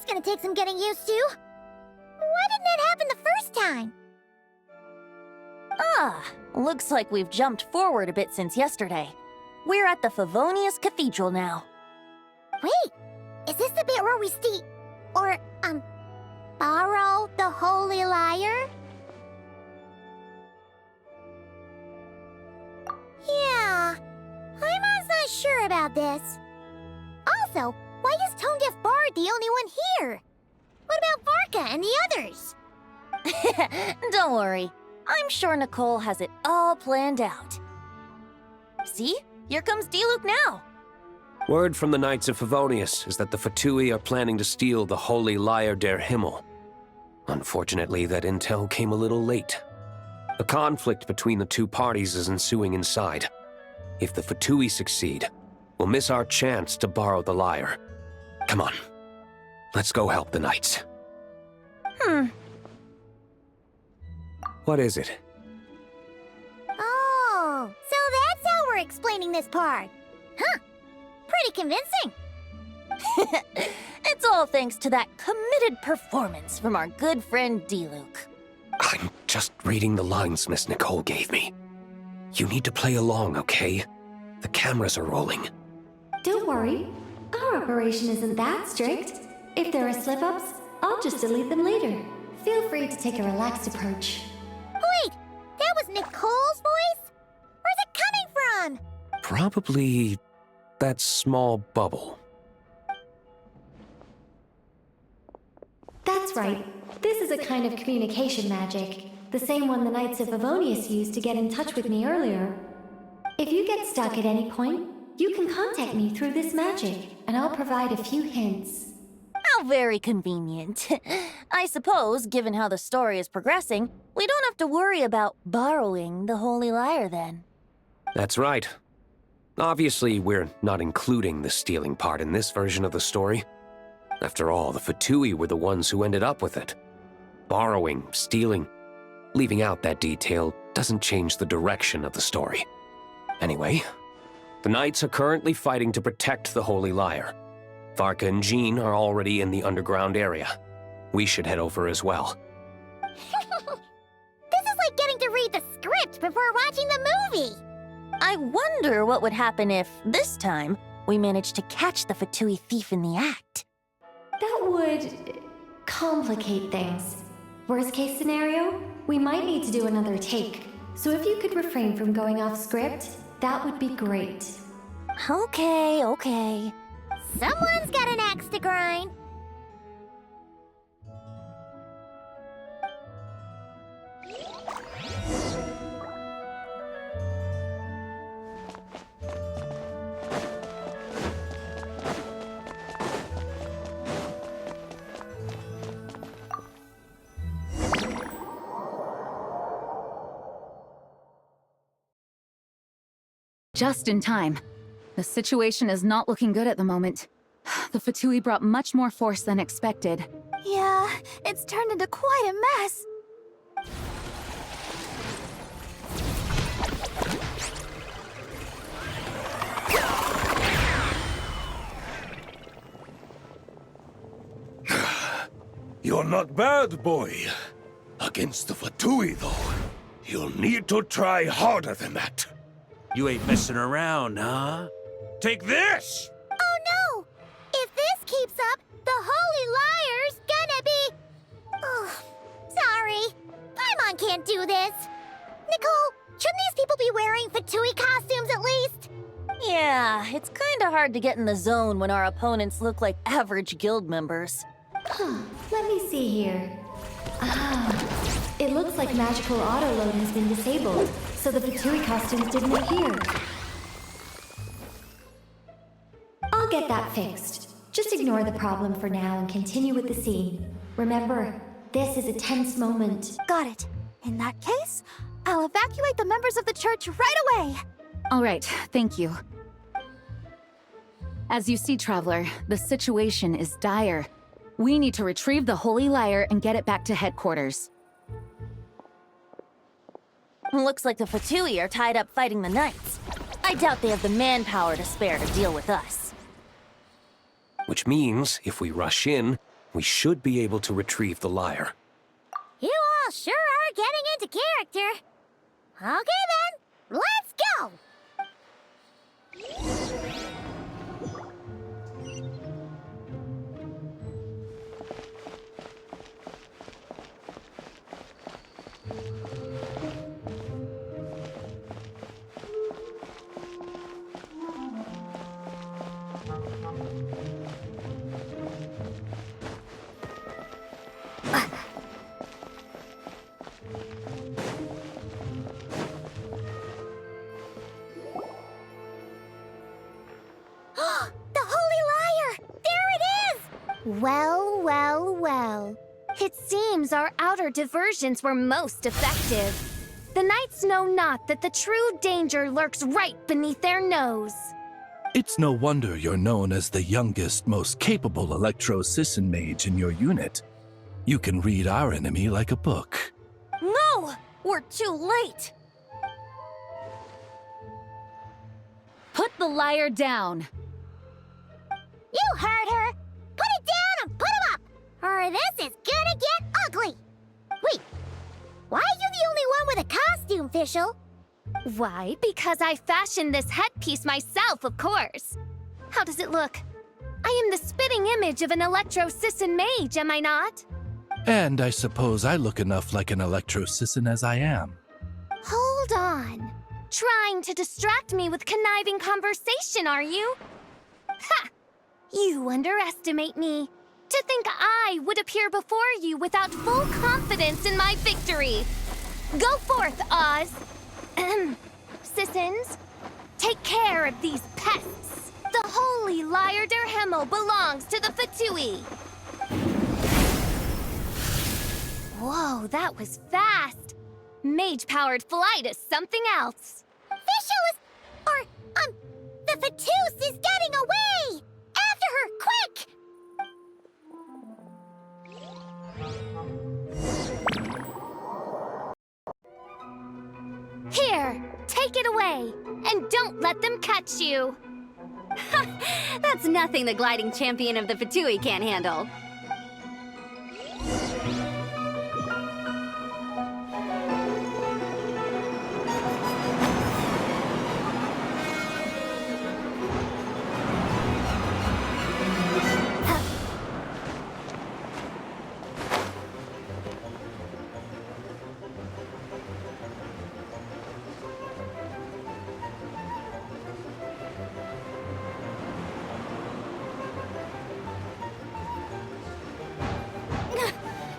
gonna take some getting used to. Why didn't that happen the first time? Ah, looks like we've jumped forward a bit since yesterday. We're at the Favonius Cathedral now. Wait, is this the bit where we borrow the Holy Lyre? Yeah, I'm not sure about this. Also, why is Tone Deaf Bard the only one here? What about Varka and the others? Don't worry. I'm sure Nicole has it all planned out. See? Here comes Diluc now. Word from the Knights of Favonius is that the Fatui are planning to steal the Holy Lyre der Himmel. Unfortunately, that intel came a little late. A conflict between the two parties is ensuing inside. If the Fatui succeed, we'll miss our chance to borrow the lyre. Come on, let's go help the Knights. What is it? Oh, so that's how we're explaining this part. Huh, pretty convincing. It's all thanks to that committed performance from our good friend Diluc. I'm just reading the lines Miss Nicole gave me. You need to play along, okay? The cameras are rolling. Don't worry. Our operation isn't that strict. If there are slip-ups, I'll just delete them later. Feel free to take a relaxed approach. Wait, that was Nicole's voice? Where's it coming from? Probably that small bubble. That's right. This is a kind of communication magic. The same one the Knights of Favonius used to get in touch with me earlier. If you get stuck at any point, you can contact me through this magic, and I'll provide a few hints. How very convenient. I suppose, given how the story is progressing, we don't have to worry about borrowing the Holy Lyre then. That's right. Obviously, we're not including the stealing part in this version of the story. After all, the Fatui were the ones who ended up with it. Borrowing, stealing, leaving out that detail doesn't change the direction of the story. Anyway, the Knights are currently fighting to protect the Holy Lyre. Varka and Jean are already in the underground area. We should head over as well. This is like getting to read the script before watching the movie. I wonder what would happen if, this time, we managed to catch the Fatui thief in the act. That would complicate things. Worst case scenario, we might need to do another take. So if you could refrain from going off script, that would be great. Okay. Someone's got an axe to grind. Just in time. The situation is not looking good at the moment. The Fatui brought much more force than expected. Yeah, it's turned into quite a mess. You're not bad, boy. Against the Fatui, though, you'll need to try harder than that. You ain't messing around, huh? Take this! Oh no! If this keeps up, the Holy Lyre's gonna be... Oh, sorry. Paimon can't do this. Nicole, shouldn't these people be wearing Fatui costumes at least? Yeah, it's kinda hard to get in the zone when our opponents look like average guild members. Let me see here. It looks like magical auto-load has been disabled, so the Fatui costumes didn't appear. I'll get that fixed. Just ignore the problem for now and continue with the scene. Remember, this is a tense moment. Got it. In that case, I'll evacuate the members of the church right away. All right, thank you. As you see, Traveler, the situation is dire. We need to retrieve the Holy Lyre and get it back to headquarters. Looks like the Fatui are tied up fighting the Knights. I doubt they have the manpower to spare to deal with us. Which means, if we rush in, we should be able to retrieve the lyre. You all sure are getting into character. Okay then, let's go! The Holy Lyre! There it is! Well, well, well. It seems our outer diversions were most effective. The knights know not that the true danger lurks right beneath their nose. It's no wonder you're known as the youngest, most capable electro-Sisson mage in your unit. You can read our enemy like a book. No! We're too late! Put the lyre down. You heard her! Put it down and put him up! Or this is gonna get ugly! Wait, why are you the only one with a costume, Fischl? Why? Because I fashioned this headpiece myself, of course. How does it look? I am the spitting image of an electro-Sisson mage, am I not? And I suppose I look enough like an electro-Sisson as I am. Hold on. Trying to distract me with conniving conversation, are you? Ha! You underestimate me. To think I would appear before you without full confidence in my victory. Go forth, Oz. Sissons, take care of these pests. The holy Lyre der Himmel belongs to the Fatui. Whoa, that was fast. Mage-powered flight is something else. Fischl is... the Fatus is getting away! After her, quick! Here, take it away, and don't let them catch you. That's nothing the gliding champion of the Fatui can't handle.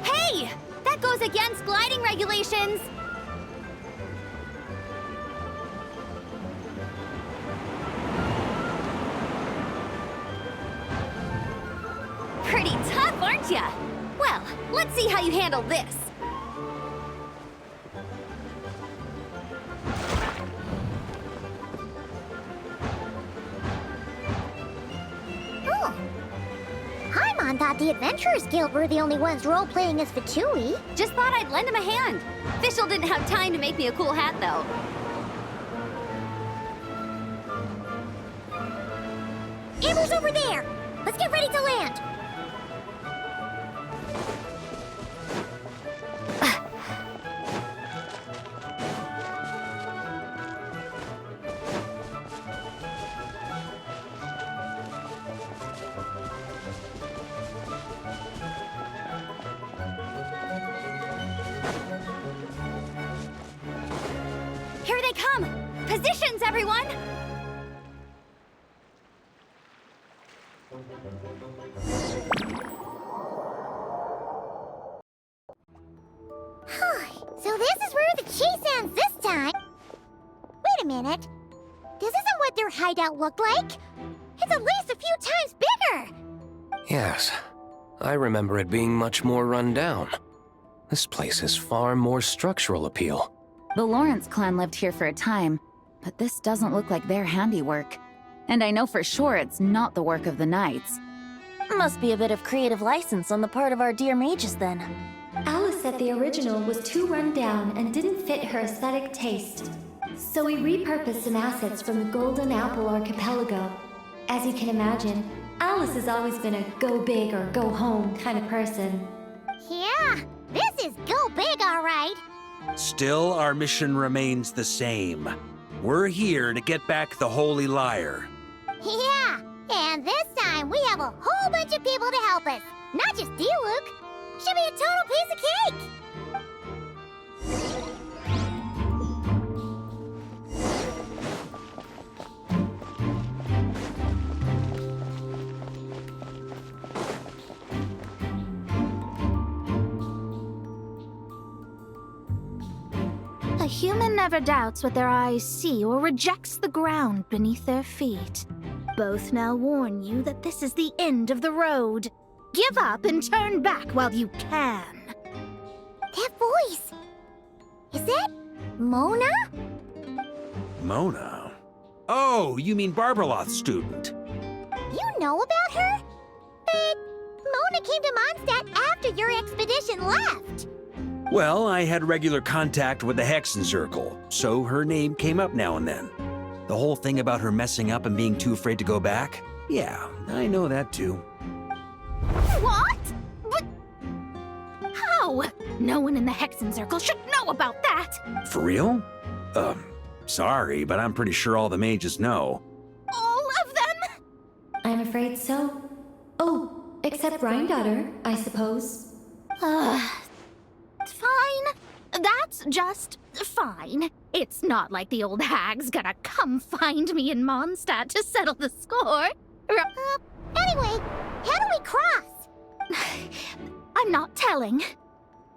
Hey! That goes against gliding regulations! Pretty tough, aren't ya? Well, let's see how you handle this. Oh. Paimon thought the Adventurers Guild were the only ones role-playing as Fatui. Just thought I'd lend him a hand. Fischl didn't have time to make me a cool hat, though. Amber's over there! Let's get ready to land! Here they come! Positions, everyone! So this is where the chase ends this time. Wait a minute. This isn't what their hideout looked like. It's at least a few times bigger. Yes, I remember it being much more run down. This place has far more structural appeal. The Lawrence clan lived here for a time, but this doesn't look like their handiwork. And I know for sure it's not the work of the knights. Must be a bit of creative license on the part of our dear mages, then. Alice said the original was too run down and didn't fit her aesthetic taste. So we repurposed some assets from the Golden Apple Archipelago. As you can imagine, Alice has always been a go big or go home kind of person. Yeah, this is go big, all right. Still, our mission remains the same. We're here to get back the Holy Lyre. Yeah, and this time we have a whole bunch of people to help us. Not just D-Luke. Should be a total piece of cake. A human never doubts what their eyes see or rejects the ground beneath their feet. Both now warn you that this is the end of the road. Give up and turn back while you can. That voice. Is that Mona? Mona? Oh, you mean Barbarloth's student. You know about her? But Mona came to Mondstadt after your expedition left. Well, I had regular contact with the Hexen Circle, so her name came up now and then. The whole thing about her messing up and being too afraid to go back? Yeah, I know that too. What? But how? No one in the Hexen Circle should know about that. For real? Sorry, but I'm pretty sure all the mages know. All of them? I'm afraid so. Oh, except Rheindotter, I suppose. Fine. That's just fine. It's not like the old hag's gonna come find me in Mondstadt to settle the score. Anyway, how do we cross? I'm not telling.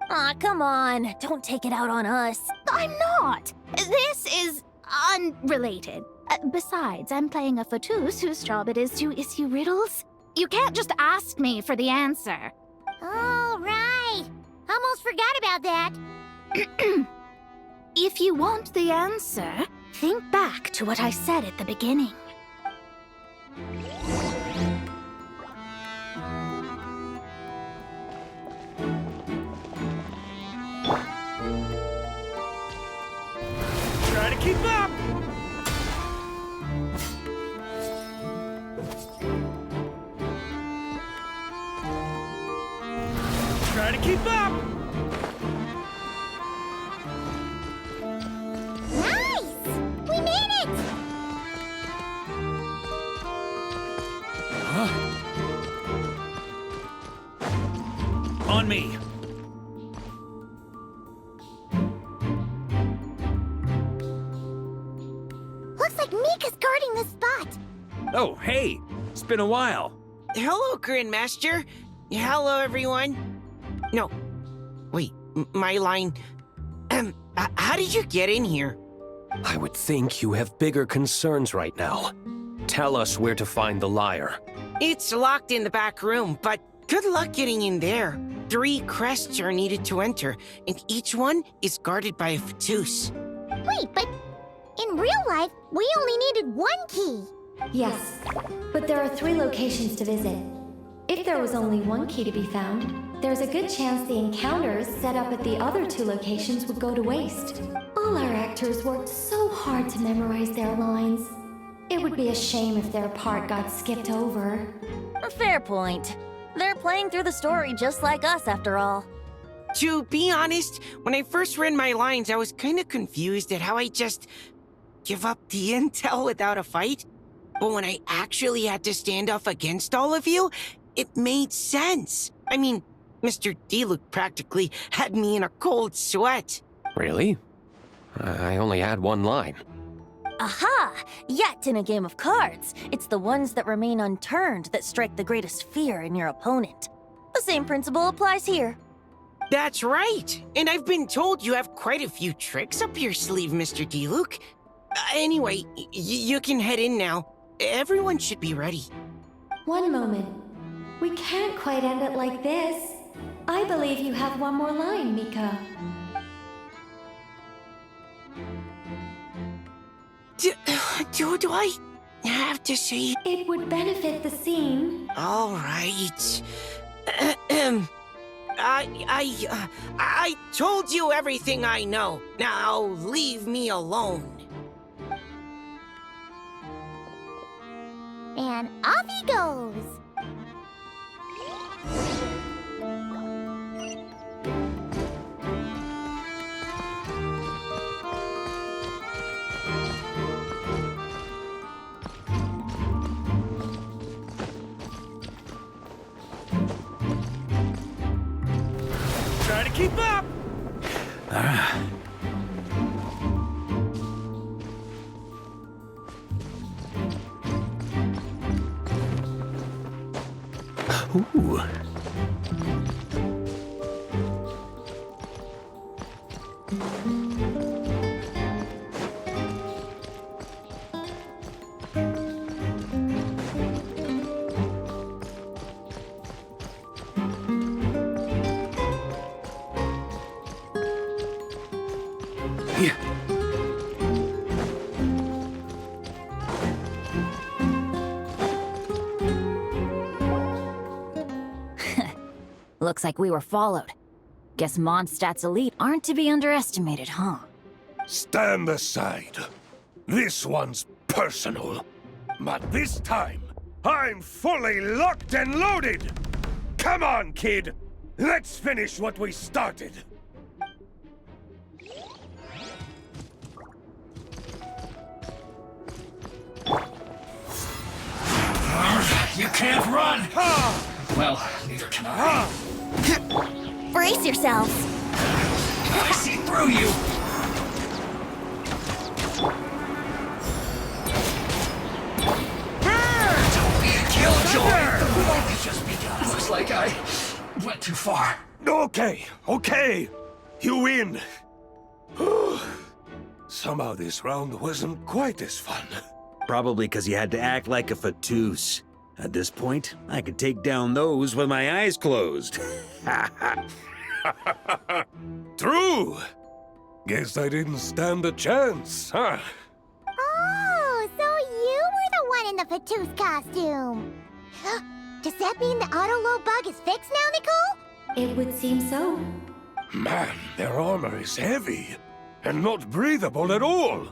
Aw, come on. Don't take it out on us. I'm not. This is unrelated. Besides, I'm playing a fatus whose job it is to issue riddles. You can't just ask me for the answer. All right. Almost forgot about that. If you want the answer, think back to what I said at the beginning. Try to keep up! Try to keep up! Nice! We made it! Huh? On me. Looks like Mika's guarding the spot. Oh, hey! It's been a while. Hello, Grandmaster. Hello, everyone. No. Wait, my line. How did you get in here? I would think you have bigger concerns right now. Tell us where to find the lyre. It's locked in the back room, but good luck getting in there. 3 crests are needed to enter, and each one is guarded by a fatus. Wait, but in real life, we only needed 1 key. Yes, but there are 3 locations to visit. If there was only 1 key to be found, there's a good chance the encounters set up at the other 2 locations would go to waste. All our actors worked so hard to memorize their lines. It would be a shame if their part got skipped over. Fair point. They're playing through the story just like us, after all. To be honest, when I first read my lines, I was kind of confused at how I just give up the intel without a fight. But when I actually had to stand up against all of you, it made sense. I mean, Mr. D-Luke practically had me in a cold sweat. Really? I only had 1 line. Aha! Yet in a game of cards, it's the ones that remain unturned that strike the greatest fear in your opponent. The same principle applies here. That's right. And I've been told you have quite a few tricks up your sleeve, Mr. D-Luke. Anyway, you can head in now. Everyone should be ready. One moment. We can't quite end it like this. I believe you have 1 more line, Mika. Do I have to say? It would benefit the scene. All right. I told you everything I know. Now leave me alone. And and off he goes. Try to keep up! Ooh. Yeah. Looks like we were followed. Guess Mondstadt's elite aren't to be underestimated, huh? Stand aside. This one's personal. But this time, I'm fully locked and loaded! Come on, kid! Let's finish what we started! You can't run! Well, neither can I. Brace yourselves. I see through you! Don't be a killjoy! The war has just begun. Looks like I went too far. Okay. You win. Somehow this round wasn't quite as fun. Probably because you had to act like a fatus. At this point, I could take down those with my eyes closed. True. Guess I didn't stand a chance, huh? Oh, so you were the one in the Fatooth costume. Does that mean the auto-load bug is fixed now, Nicole? It would seem so. Man, their armor is heavy and not breathable at all.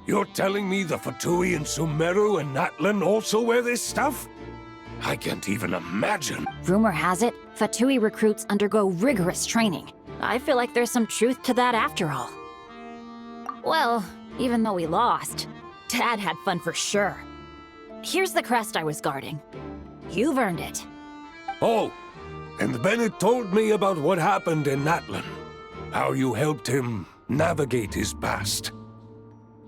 You're telling me the Fatui in Sumeru and Natlan also wear this stuff? I can't even imagine. Rumor has it, Fatui recruits undergo rigorous training. I feel like there's some truth to that after all. Well, even though we lost, Dad had fun for sure. Here's the crest I was guarding. You've earned it. Oh, and Bennett told me about what happened in Natlan. How you helped him navigate his past.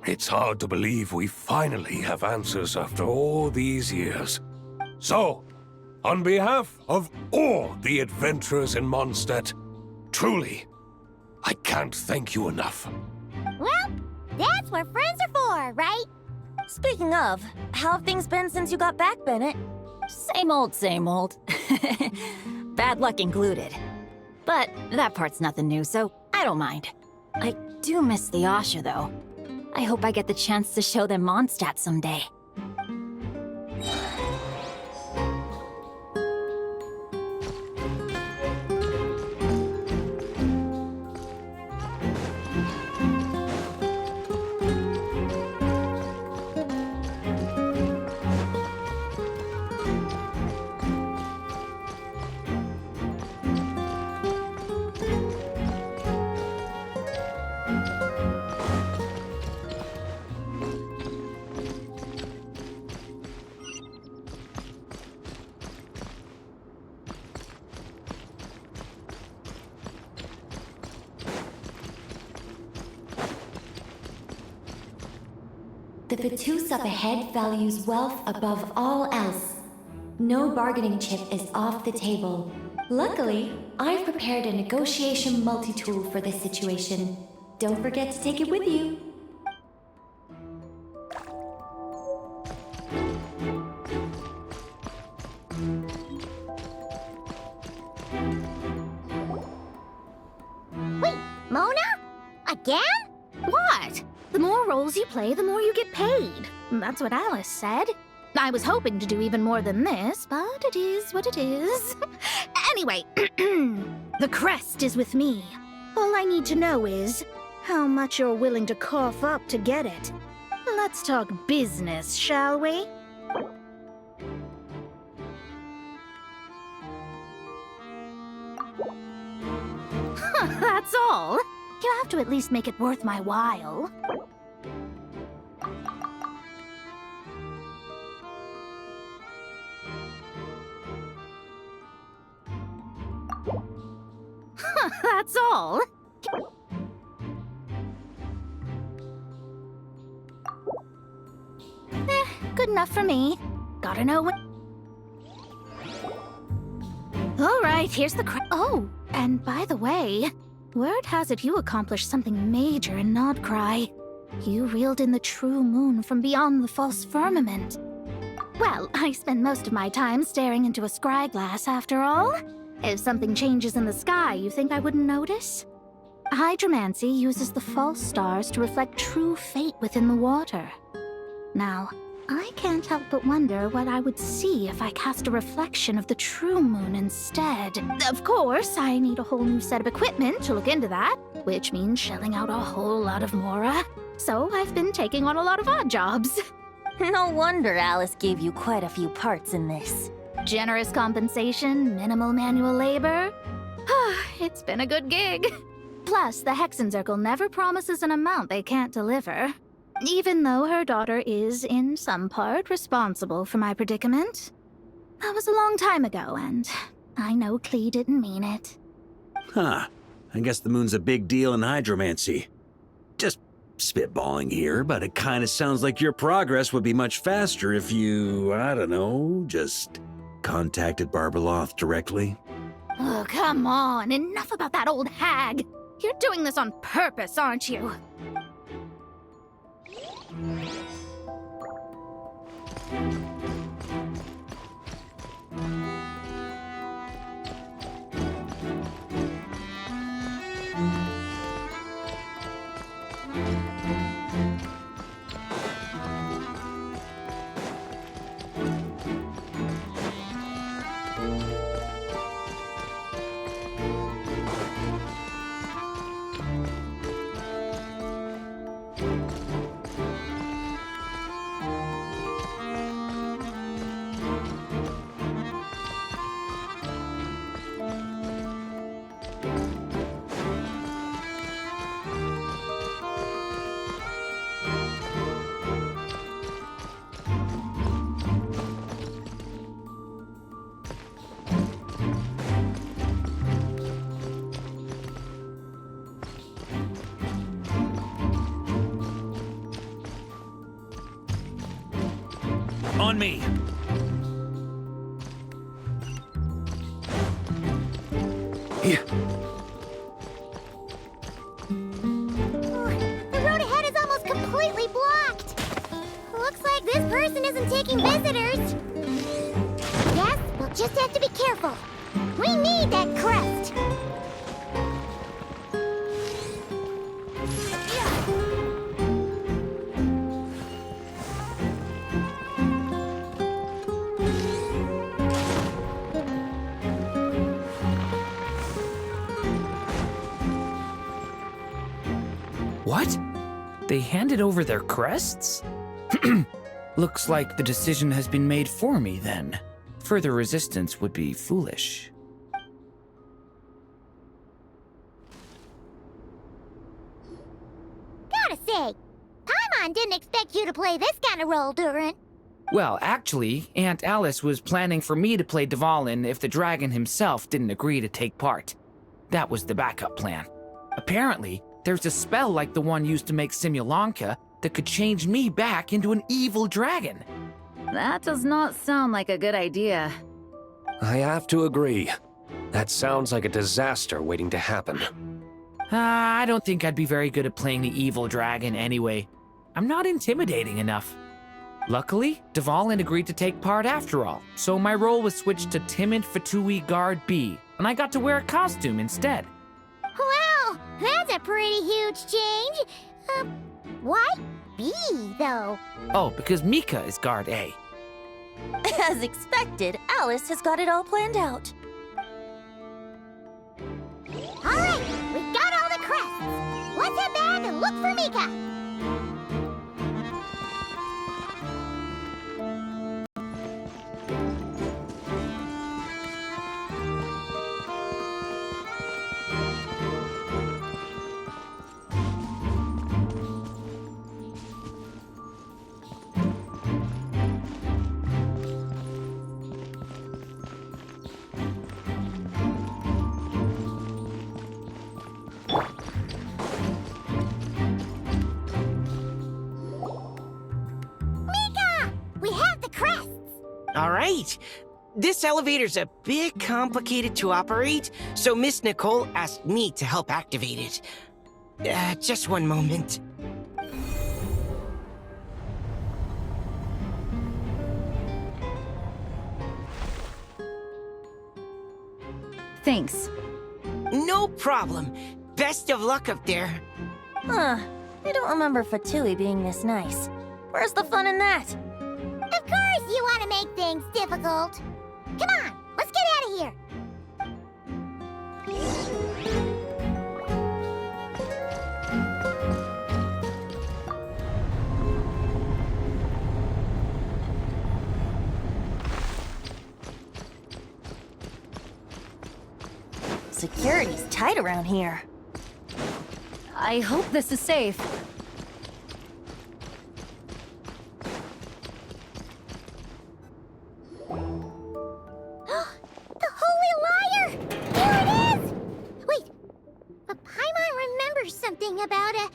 It's hard to believe we finally have answers after all these years. So, on behalf of all the adventurers in Mondstadt, truly, I can't thank you enough. Well, that's what friends are for, right? Speaking of, how have things been since you got back, Bennett? Same old, same old. Bad luck included. But that part's nothing new, so I don't mind. I do miss the Asha, though. I hope I get the chance to show them Mondstadt someday. The Fatus up ahead values wealth above all else. No bargaining chip is off the table. Luckily, I've prepared a negotiation multi-tool for this situation. Don't forget to take it with you. Wait, Mona? Again? What? The more roles you play, the more you get paid. That's what Alice said. I was hoping to do even more than this, but it is what it is. Anyway, the crest is with me. All I need to know is how much you're willing to cough up to get it. Let's talk business, shall we? all. You have to at least make it worth my while. That's all. Good enough for me. Gotta know when... All right, here's the Oh, and by the way, word has it you accomplished something major in Nodcry. You reeled in the true moon from beyond the false firmament. Well, I spend most of my time staring into a scry glass after all. If something changes in the sky, you think I wouldn't notice? Hydromancy uses the false stars to reflect true fate within the water. Now, I can't help but wonder what I would see if I cast a reflection of the true moon instead. Of course, I need a whole new set of equipment to look into that, which means shelling out a whole lot of mora. So I've been taking on a lot of odd jobs. No wonder Alice gave you quite a few parts in this. Generous compensation, minimal manual labor. It's been a good gig. Plus, the Hexencircle never promises an amount they can't deliver. Even though her daughter is, in some part, responsible for my predicament. That was a long time ago, and I know Klee didn't mean it. Huh. I guess the moon's a big deal in hydromancy. Just spitballing here, but it kind of sounds like your progress would be much faster if you, I don't know, just contacted Barbeloth directly. Oh, come on. Enough about that old hag. You're doing this on purpose, aren't you? On me! Here. The road ahead is almost completely blocked. Looks like this person isn't taking visitors. Guess we'll just have to be careful. We need that crest. What? They handed over their crests? Looks like the decision has been made for me, then. Further resistance would be foolish. Gotta say, Paimon didn't expect you to play this kind of role, Durin. Well, actually, Aunt Alice was planning for me to play Dvalin if the dragon himself didn't agree to take part. That was the backup plan. Apparently, there's a spell like the one used to make Simulanka that could change me back into an evil dragon. That does not sound like a good idea. I have to agree. That sounds like a disaster waiting to happen. I don't think I'd be very good at playing the evil dragon anyway. I'm not intimidating enough. Luckily, Dvalin agreed to take part after all, so my role was switched to Timid Fatui Guard B, and I got to wear a costume instead. Wow, that's a pretty huge change. Why B, though? Oh, because Mika is Guard A. As expected, Alice has got it all planned out. All right, we've got all the crests. Let's head back and look for Mika. All right. This elevator's a bit complicated to operate, so Miss Nicole asked me to help activate it. Just one moment. Thanks. No problem. Best of luck up there. Huh. I don't remember Fatui being this nice. Where's the fun in that? Of course you want to make things difficult. Come on, let's get out of here. Security's tight around here. I hope this is safe. The Holy Liar! Here it is! Wait, but Paimon remembers something about a...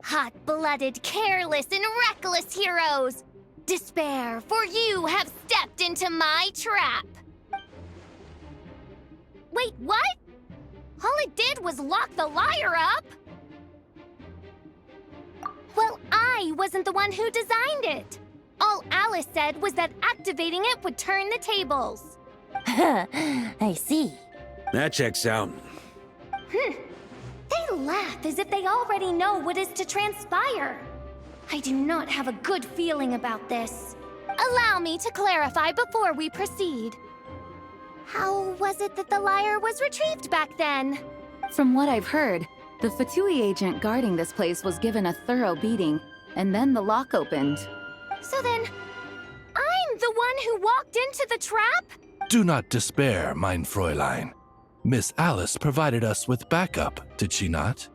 Hot-blooded, careless, and reckless heroes! Despair, for you have stepped into my trap! Wait, what? All it did was lock the liar up? Well, I wasn't the one who designed it. All Alice said was that activating it would turn the tables. I see. That checks out. They laugh as if they already know what is to transpire. I do not have a good feeling about this. Allow me to clarify before we proceed. How was it that the liar was retrieved back then? From what I've heard, the Fatui agent guarding this place was given a thorough beating, and then the lock opened. So then, I'm the one who walked into the trap? Do not despair, mein Fräulein. Miss Alice provided us with backup, did she not?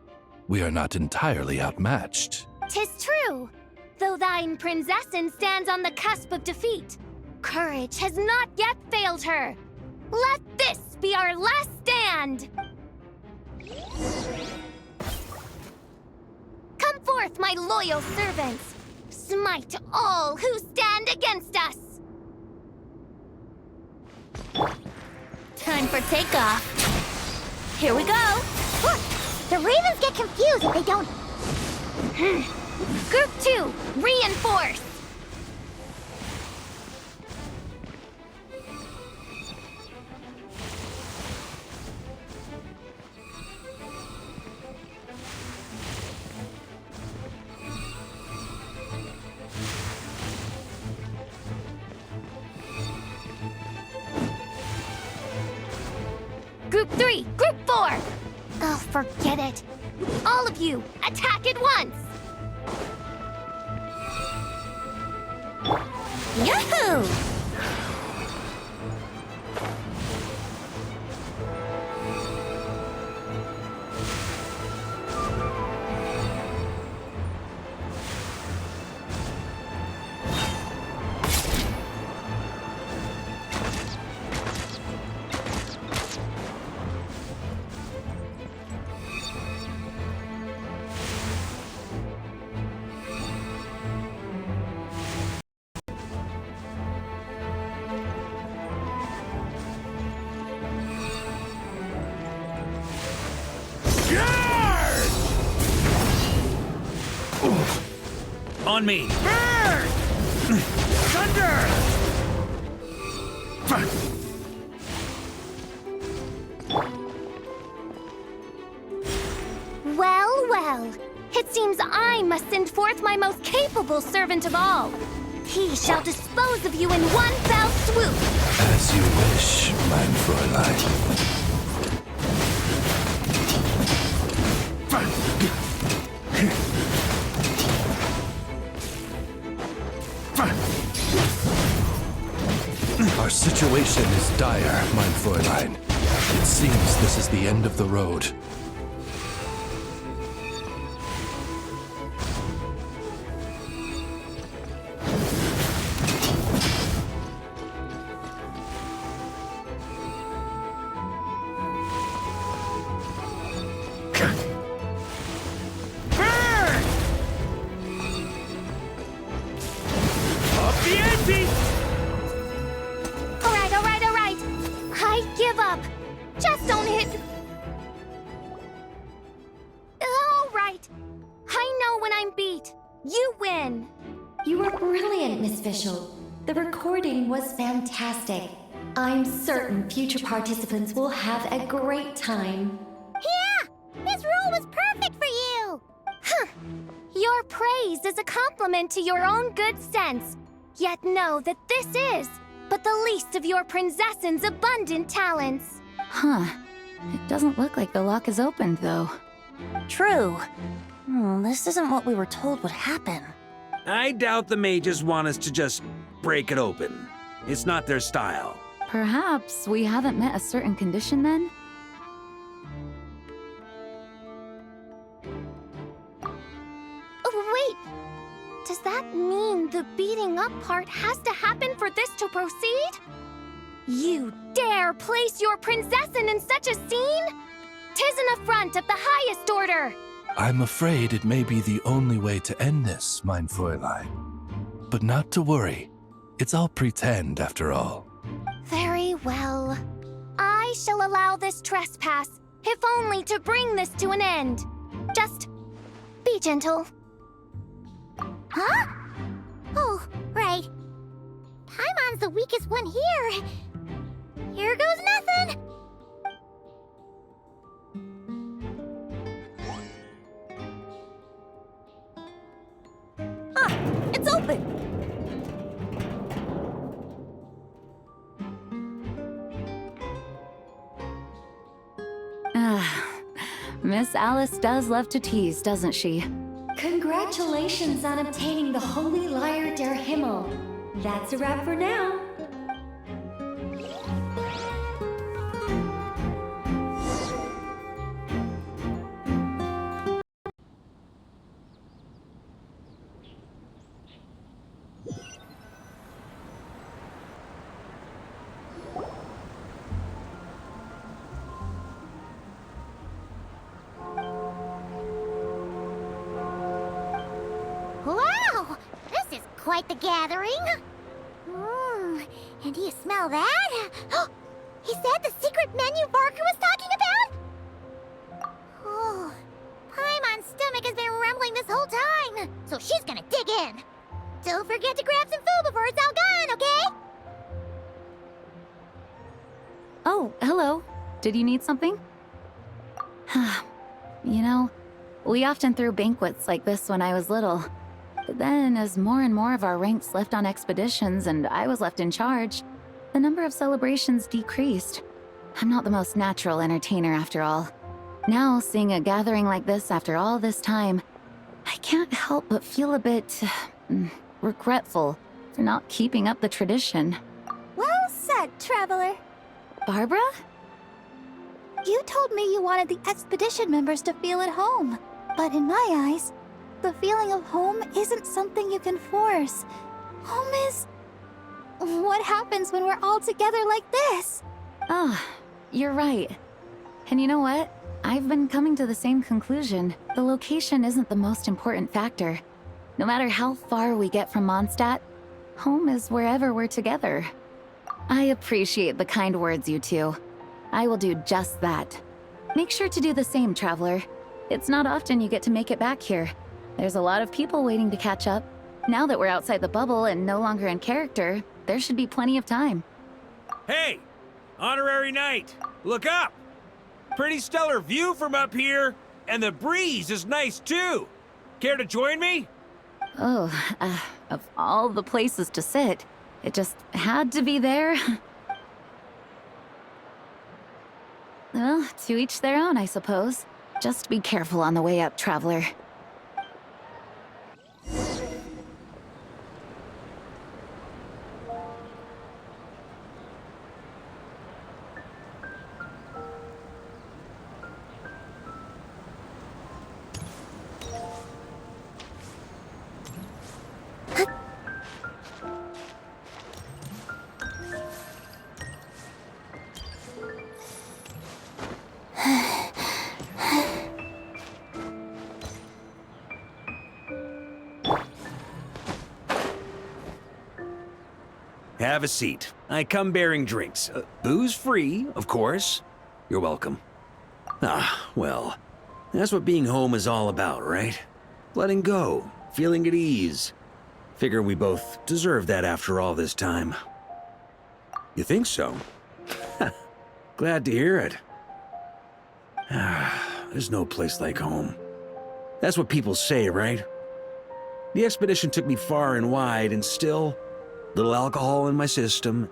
We are not entirely outmatched. 'Tis true. Though thine Prinzessin stands on the cusp of defeat, courage has not yet failed her. Let this be our last stand! Come forth, my loyal servants! Smite all who stand against us! Time for takeoff. Here we go. Look, the Ravens get confused if they don't... Group 2, reinforce! Group 3, Group 4! Oh, forget it. All of you, attack at once! Yahoo! On me! Burn! Thunder! Well, well. It seems I must send forth my most capable servant of all. He shall dispose of you in one fell swoop. As you wish, mein Fräulein. Our situation is dire, mein Fräulein. It seems this is the end of the road. I'm beat. You win. You were brilliant, Miss Fischl. The recording was fantastic. I'm certain future participants will have a great time. Yeah! This role was perfect for you! Huh. Your praise is a compliment to your own good sense. Yet know that this is but the least of your princess's abundant talents. Huh. It doesn't look like the lock is opened, though. True. This isn't what we were told would happen. I doubt the mages want us to just break it open. It's not their style. Perhaps we haven't met a certain condition then? Oh, wait! Does that mean the beating up part has to happen for this to proceed? You dare place your princessin in such a scene? 'Tis an affront of the highest order! I'm afraid it may be the only way to end this, mein Fräulein. But not to worry. It's all pretend, after all. Very well. I shall allow this trespass, if only to bring this to an end. Just be gentle. Huh? Oh, right. Paimon's the weakest one here. Here goes nothing! It's open! Miss Alice does love to tease, doesn't she? Congratulations on obtaining the Holy Lyre der Himmel. That's a wrap for now. Wow! This is quite the gathering. And do you smell that? Is that the secret menu Varka was talking about? Oh, Paimon's stomach has been rumbling this whole time, so she's gonna dig in. Don't forget to grab some food before it's all gone, okay? Oh, hello. Did you need something? You know, we often threw banquets like this when I was little. But then, as more and more of our ranks left on expeditions and I was left in charge, the number of celebrations decreased. I'm not the most natural entertainer after all. Now, seeing a gathering like this after all this time, I can't help but feel a bit regretful for not keeping up the tradition. Well said, traveler. Barbara? You told me you wanted the expedition members to feel at home. But in my eyes, the feeling of home isn't something you can force. Home is... what happens when we're all together like this? Ah, you're right. And you know what? I've been coming to the same conclusion. The location isn't the most important factor. No matter how far we get from Mondstadt, home is wherever we're together. I appreciate the kind words, you two. I will do just that. Make sure to do the same, traveler. It's not often you get to make it back here. There's a lot of people waiting to catch up. Now that we're outside the bubble and no longer in character, there should be plenty of time. Hey! Honorary Knight! Look up! Pretty stellar view from up here, and the breeze is nice too! Care to join me? Oh, of all the places to sit, it just had to be there. Well, to each their own, I suppose. Just be careful on the way up, traveler. Have a seat. I come bearing drinks. Booze free, of course. You're welcome. Ah, well, that's what being home is all about, right? letting go, feeling at ease. Figure we both deserve that after all this time. You think so? Glad to hear it. There's no place like home. That's what people say, right? The expedition took me far and wide, and still, little alcohol in my system,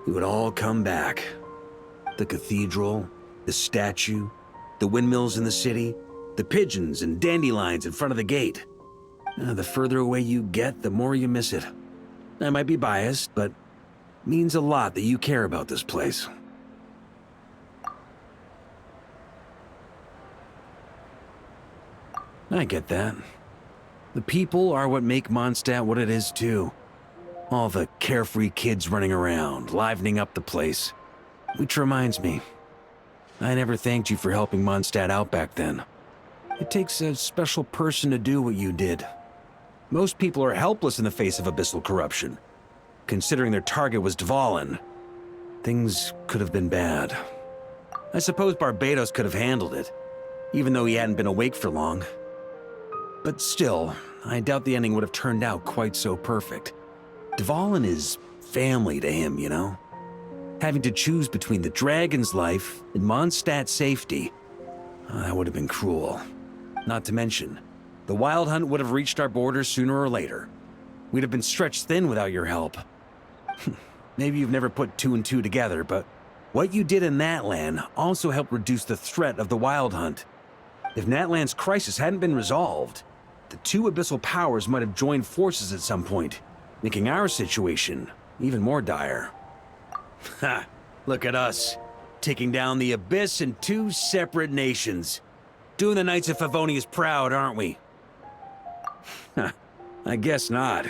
it would all come back. The cathedral, the statue, the windmills in the city, the pigeons and dandelions in front of the gate. The further away you get, the more you miss it. I might be biased, but it means a lot that you care about this place. I get that. The people are what make Mondstadt what it is, too. All the carefree kids running around, livening up the place. Which reminds me, I never thanked you for helping Mondstadt out back then. It takes a special person to do what you did. Most people are helpless in the face of abyssal corruption. Considering their target was Dvalin, things could have been bad. I suppose Barbados could have handled it, even though he hadn't been awake for long. But still, I doubt the ending would have turned out quite so perfect. Dvalin is family to him, you know? Having to choose between the dragon's life and Mondstadt's safety, that would have been cruel. Not to mention, the Wild Hunt would have reached our borders sooner or later. We'd have been stretched thin without your help. Maybe you've never put two and two together, but what you did in Natlan also helped reduce the threat of the Wild Hunt. If Natlan's crisis hadn't been resolved, the two abyssal powers might have joined forces at some point, making our situation even more dire. Ha! Look at us, taking down the Abyss in two separate nations. Doing the Knights of Favonius proud, aren't we? I guess not.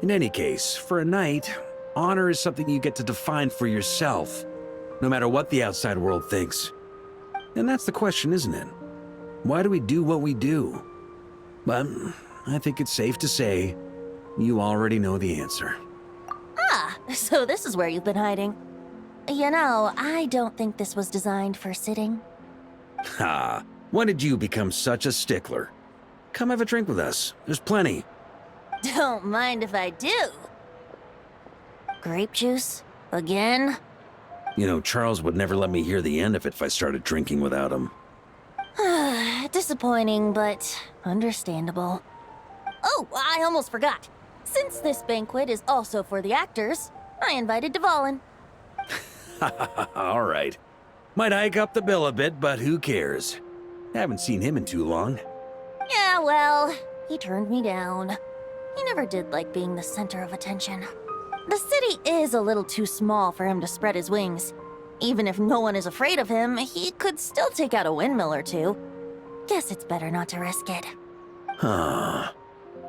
In any case, for a knight, honor is something you get to define for yourself, no matter what the outside world thinks. And that's the question, isn't it? Why do we do what we do? But I think it's safe to say you already know the answer. Ah, so this is where you've been hiding. You know, I don't think this was designed for sitting. Ha! When did you become such a stickler? Come have a drink with us. There's plenty. Don't mind if I do. Grape juice? Again? You know, Charles would never let me hear the end of it if I started drinking without him. Disappointing, but understandable. Oh, I almost forgot. Since this banquet is also for the actors, I invited Dvalin. All right. Might hike up the bill a bit, but who cares? Haven't seen him in too long. Yeah, well, he turned me down. He never did like being the center of attention. The city is a little too small for him to spread his wings. Even if no one is afraid of him, he could still take out a windmill or two. Guess it's better not to risk it. Huh.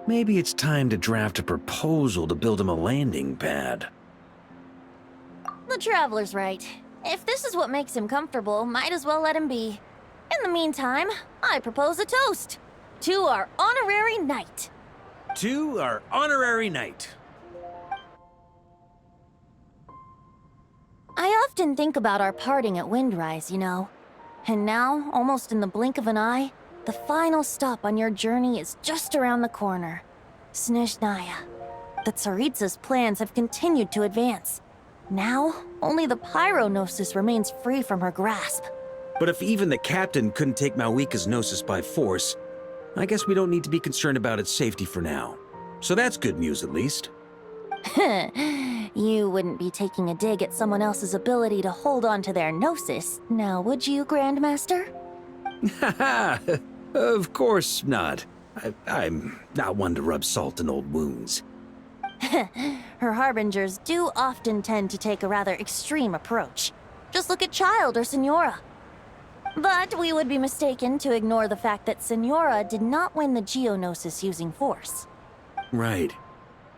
Maybe it's time to draft a proposal to build him a landing pad. The Traveler's right. If this is what makes him comfortable, might as well let him be. In the meantime, I propose a toast to our honorary knight. To our honorary knight. I often think about our parting at Windrise, you know. And now, almost in the blink of an eye, the final stop on your journey is just around the corner. Snezhnaya. The Tsaritsa's plans have continued to advance. Now, only the Pyro-Gnosis remains free from her grasp. But if even the captain couldn't take Malwika's Gnosis by force, I guess we don't need to be concerned about its safety for now. So that's good news, at least. You wouldn't be taking a dig at someone else's ability to hold on to their Gnosis, now would you, Grandmaster? Haha! Of course not. I'm not one to rub salt in old wounds. Her harbingers do often tend to take a rather extreme approach. Just look at Child or Senora. But we would be mistaken to ignore the fact that Senora did not win the Geonosis using force. Right.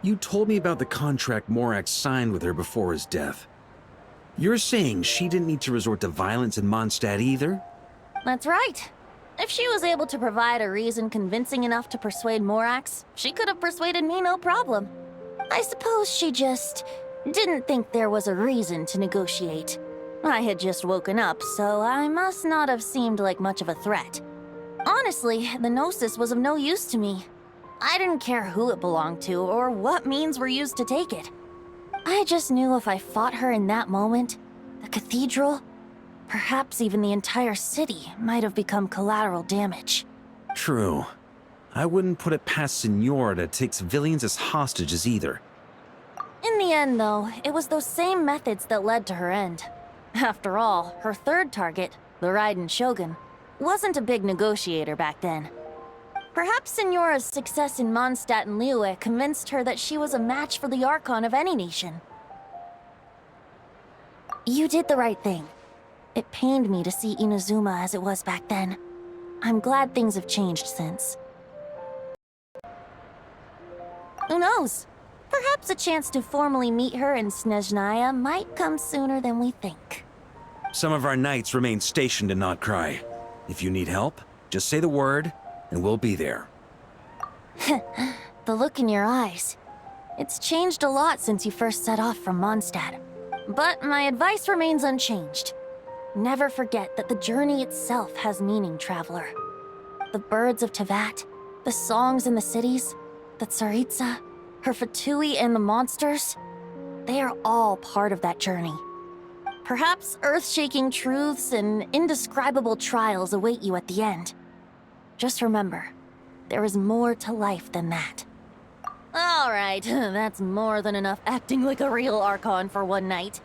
You told me about the contract Morax signed with her before his death. You're saying she didn't need to resort to violence in Mondstadt either? That's right. If she was able to provide a reason convincing enough to persuade Morax, she could have persuaded me no problem. I suppose she just didn't think there was a reason to negotiate. I had just woken up, so I must not have seemed like much of a threat. Honestly, the Gnosis was of no use to me. I didn't care who it belonged to or what means were used to take it. I just knew if I fought her in that moment, the cathedral, perhaps even the entire city, might have become collateral damage. True. I wouldn't put it past Senora to take civilians as hostages either. In the end, though, it was those same methods that led to her end. After all, her third target, the Raiden Shogun, wasn't a big negotiator back then. Perhaps Senora's success in Mondstadt and Liyue convinced her that she was a match for the Archon of any nation. You did the right thing. It pained me to see Inazuma as it was back then. I'm glad things have changed since. Who knows? Perhaps a chance to formally meet her in Snezhnaya might come sooner than we think. Some of our knights remain stationed in Not Cry. If you need help, just say the word, and we'll be there. The look in your eyes. It's changed a lot since you first set off from Mondstadt. But my advice remains unchanged. Never forget that the journey itself has meaning, traveler. The birds of Tevat, the songs in the cities, the Tsaritsa, her Fatui and the monsters, they are all part of that journey. Perhaps earth-shaking truths and indescribable trials await you at the end. Just remember, there is more to life than that. All right, that's more than enough acting like a real Archon for one night.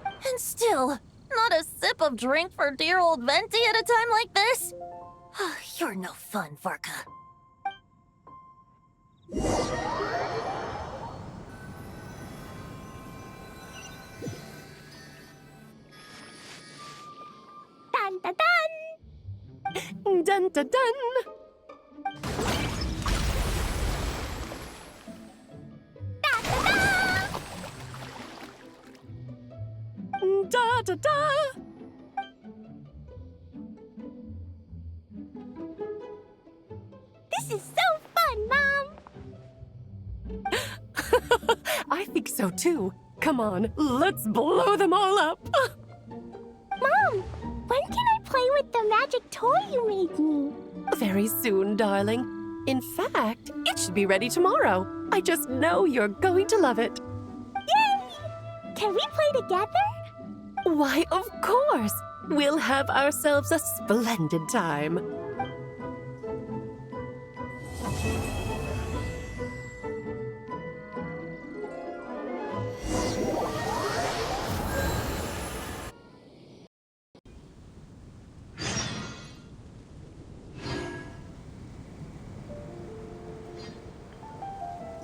And still, not a sip of drink for dear old Venti at a time like this? You're no fun, Varka. Dun dun dun! Dun dun dun! Da da da! This is so fun, Mom! I think so too. Come on, let's blow them all up! Mom, when can I play with the magic toy you made me? Very soon, darling. In fact, it should be ready tomorrow. I just know you're going to love it. Yay! Can we play together? Why, of course! We'll have ourselves a splendid time.